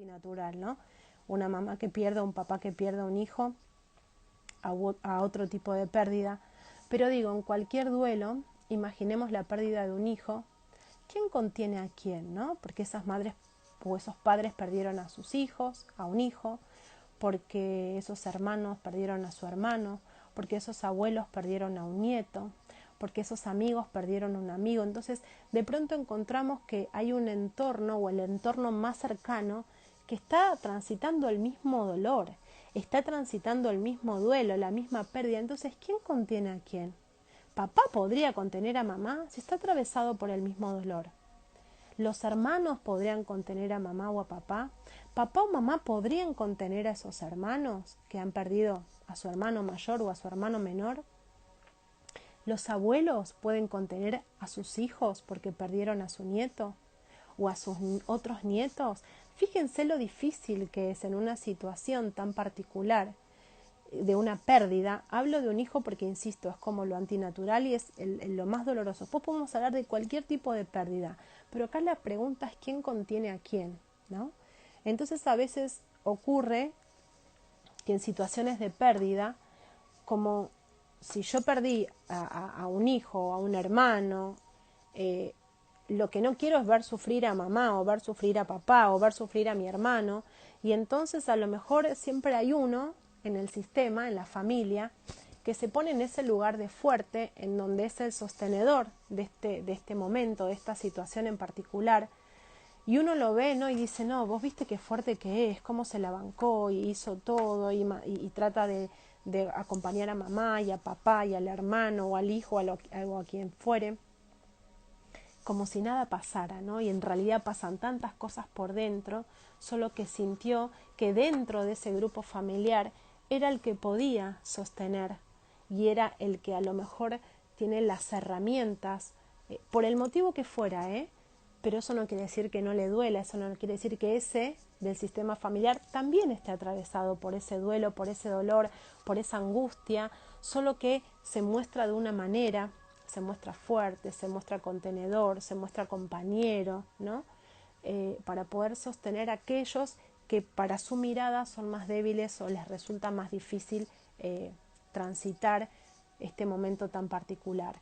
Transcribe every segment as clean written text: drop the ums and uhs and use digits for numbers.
antinatural, ¿no? Una mamá que pierda, un papá que pierda un hijo a otro tipo de pérdida. Pero digo, en cualquier duelo, imaginemos la pérdida de un hijo, ¿quién contiene a quién, no? Porque esas madres o esos padres perdieron a sus hijos, a un hijo, porque esos hermanos perdieron a su hermano, porque esos abuelos perdieron a un nieto, porque esos amigos perdieron a un amigo. Entonces, de pronto encontramos que hay un entorno o el entorno más cercano que está transitando el mismo dolor, está transitando el mismo duelo, la misma pérdida. Entonces, ¿quién contiene a quién? ¿Papá podría contener a mamá si está atravesado por el mismo dolor? ¿Los hermanos podrían contener a mamá o a papá? ¿Papá o mamá podrían contener a esos hermanos que han perdido a su hermano mayor o a su hermano menor? ¿Los abuelos pueden contener a sus hijos porque perdieron a su nieto o a sus otros nietos? Fíjense lo difícil que es en una situación tan particular de una pérdida. Hablo de un hijo porque, insisto, es como lo antinatural y es lo más doloroso. Después podemos hablar de cualquier tipo de pérdida, pero acá la pregunta es quién contiene a quién, ¿no? Entonces a veces ocurre que en situaciones de pérdida, como si yo perdí a un hijo o a un hermano, lo que no quiero es ver sufrir a mamá o ver sufrir a papá o ver sufrir a mi hermano, y entonces a lo mejor siempre hay uno en el sistema, en la familia, que se pone en ese lugar de fuerte, en donde es el sostenedor de este momento, de esta situación en particular, y uno lo ve, ¿no? Y dice, no, vos viste qué fuerte que es, cómo se la bancó y hizo todo y trata de acompañar a mamá y a papá y al hermano o al hijo o a quien fuere, como si nada pasara, ¿no? Y en realidad pasan tantas cosas por dentro, solo que sintió que dentro de ese grupo familiar era el que podía sostener y era el que a lo mejor tiene las herramientas, por el motivo que fuera, pero eso no quiere decir que no le duela, eso no quiere decir que ese del sistema familiar también esté atravesado por ese duelo, por ese dolor, por esa angustia, solo que se muestra de una manera, se muestra fuerte, se muestra contenedor, se muestra compañero, ¿no? Para poder sostener a aquellos que para su mirada son más débiles o les resulta más difícil transitar este momento tan particular.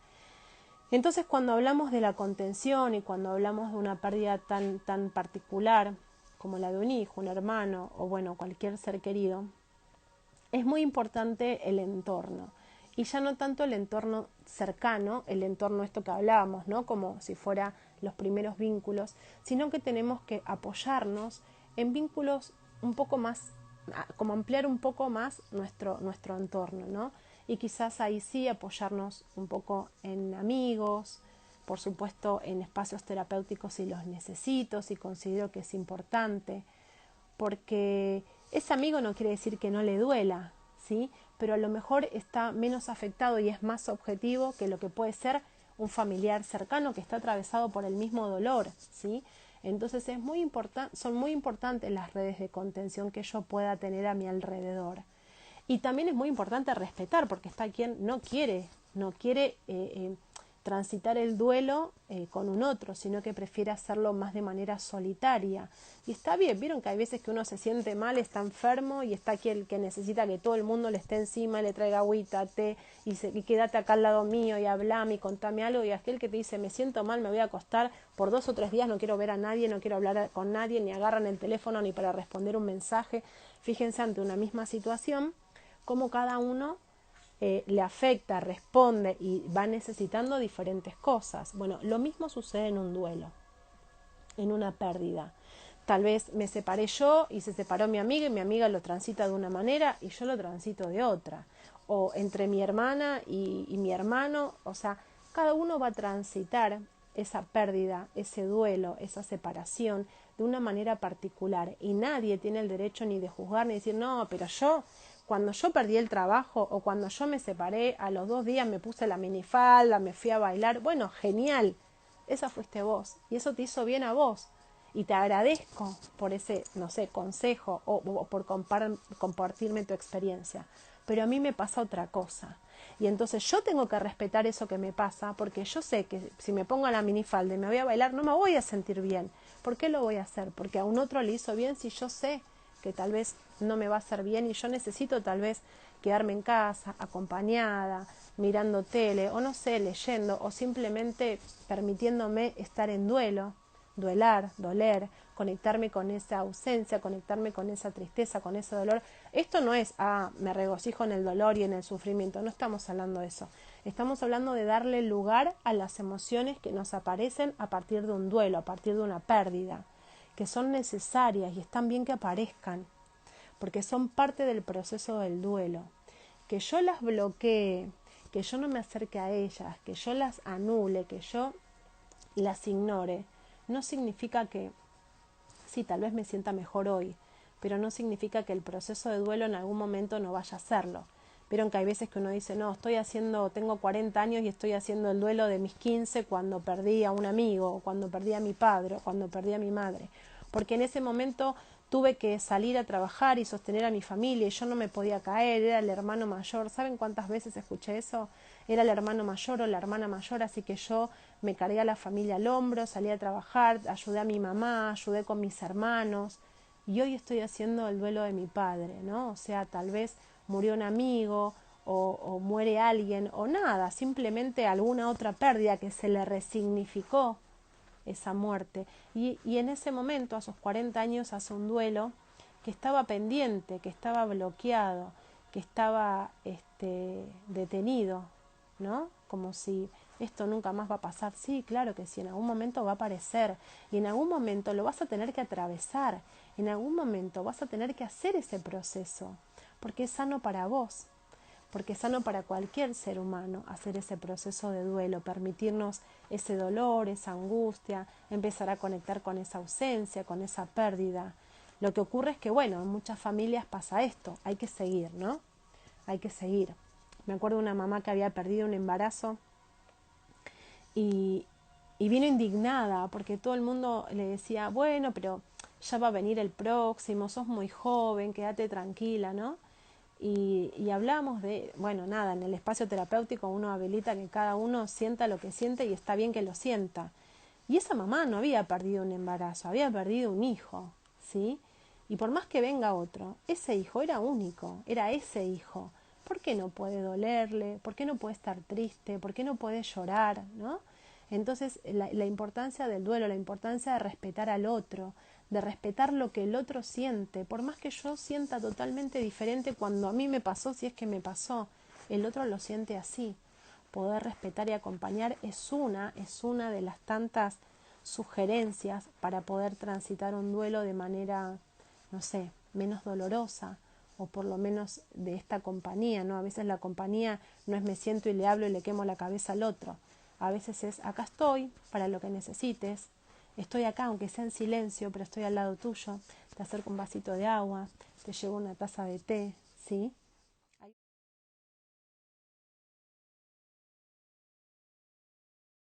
Entonces, cuando hablamos de la contención y cuando hablamos de una pérdida tan particular como la de un hijo, un hermano o bueno, cualquier ser querido, es muy importante el entorno. Y ya no tanto el entorno cercano, el entorno esto que hablábamos, ¿no? Como si fuera los primeros vínculos, sino que tenemos que apoyarnos en vínculos un poco más, como ampliar un poco más nuestro entorno, ¿no? Y quizás ahí sí apoyarnos un poco en amigos, por supuesto en espacios terapéuticos si los necesito, si considero que es importante, porque ese amigo no quiere decir que no le duela, ¿sí? Pero a lo mejor está menos afectado y es más objetivo que lo que puede ser un familiar cercano que está atravesado por el mismo dolor, ¿sí? Entonces son muy importantes las redes de contención que yo pueda tener a mi alrededor. Y también es muy importante respetar, porque está quien no quiere transitar el duelo con un otro, sino que prefiere hacerlo más de manera solitaria. Y está bien, vieron que hay veces que uno se siente mal, está enfermo, y está aquí el que necesita que todo el mundo le esté encima, le traiga agüita, té, y quédate acá al lado mío y hablame y contame algo, y aquel que te dice, me siento mal, me voy a acostar por 2 o 3 días, no quiero ver a nadie, no quiero hablar con nadie, ni agarran el teléfono ni para responder un mensaje. Fíjense, ante una misma situación, cómo cada uno le afecta, responde y va necesitando diferentes cosas. Bueno, lo mismo sucede en un duelo, en una pérdida. Tal vez me separé yo y se separó mi amiga y mi amiga lo transita de una manera y yo lo transito de otra. O entre mi hermana y mi hermano, o sea, cada uno va a transitar esa pérdida, ese duelo, esa separación de una manera particular y nadie tiene el derecho ni de juzgar ni de decir, no, pero cuando yo perdí el trabajo o cuando yo me separé, a los 2 días me puse la minifalda, me fui a bailar. Bueno, genial, esa fuiste vos y eso te hizo bien a vos. Y te agradezco por ese, no sé, consejo o por compartirme tu experiencia. Pero a mí me pasa otra cosa. Y entonces yo tengo que respetar eso que me pasa, porque yo sé que si me pongo la minifalda y me voy a bailar, no me voy a sentir bien. ¿Por qué lo voy a hacer? Porque a un otro le hizo bien si yo sé que tal vez no me va a hacer bien y yo necesito tal vez quedarme en casa, acompañada, mirando tele, o no sé, leyendo, o simplemente permitiéndome estar en duelo, doler, conectarme con esa ausencia, conectarme con esa tristeza, con ese dolor. Esto no es, me regocijo en el dolor y en el sufrimiento, no estamos hablando de eso. Estamos hablando de darle lugar a las emociones que nos aparecen a partir de un duelo, a partir de una pérdida, que son necesarias y están bien que aparezcan, porque son parte del proceso del duelo. Que yo las bloquee, que yo no me acerque a ellas, que yo las anule, que yo las ignore, no significa que, sí, tal vez me sienta mejor hoy, pero no significa que el proceso de duelo en algún momento no vaya a hacerlo. Vieron que hay veces que uno dice, no, tengo 40 años y estoy haciendo el duelo de mis 15 cuando perdí a un amigo, o cuando perdí a mi padre, o cuando perdí a mi madre. Porque en ese momento tuve que salir a trabajar y sostener a mi familia y yo no me podía caer, era el hermano mayor. ¿Saben cuántas veces escuché eso? Era el hermano mayor o la hermana mayor, así que yo me cargué a la familia al hombro, salí a trabajar, ayudé a mi mamá, ayudé con mis hermanos y hoy estoy haciendo el duelo de mi padre, ¿no? O sea, tal vez murió un amigo o muere alguien o nada, simplemente alguna otra pérdida que se le resignificó esa muerte. Y en ese momento, a sus 40 años, hace un duelo que estaba pendiente, que estaba bloqueado, que estaba detenido, ¿no? Como si esto nunca más va a pasar. Sí, claro que sí, en algún momento va a aparecer y en algún momento lo vas a tener que atravesar, en algún momento vas a tener que hacer ese proceso, porque es sano para vos, porque es sano para cualquier ser humano hacer ese proceso de duelo, permitirnos ese dolor, esa angustia, empezar a conectar con esa ausencia, con esa pérdida. Lo que ocurre es que, bueno, en muchas familias pasa esto, hay que seguir, ¿no? Hay que seguir. Me acuerdo de una mamá que había perdido un embarazo y vino indignada porque todo el mundo le decía, bueno, pero ya va a venir el próximo, sos muy joven, quédate tranquila, ¿no? Y hablamos de, bueno, nada, en el espacio terapéutico uno habilita que cada uno sienta lo que siente y está bien que lo sienta. Y esa mamá no había perdido un embarazo, había perdido un hijo, ¿sí? Y por más que venga otro, ese hijo era único, era ese hijo. ¿Por qué no puede dolerle? ¿Por qué no puede estar triste? ¿Por qué no puede llorar? ¿No? Entonces, la importancia del duelo, la importancia de respetar al otro, de respetar lo que el otro siente, por más que yo sienta totalmente diferente cuando a mí me pasó, si es que me pasó, el otro lo siente así. Poder respetar y acompañar es una de las tantas sugerencias para poder transitar un duelo de manera, no sé, menos dolorosa o por lo menos de esta compañía, ¿no? A veces la compañía no es me siento y le hablo y le quemo la cabeza al otro. A veces es acá estoy para lo que necesites, estoy acá aunque sea en silencio, pero estoy al lado tuyo, te acerco un vasito de agua, te llevo una taza de té, ¿sí?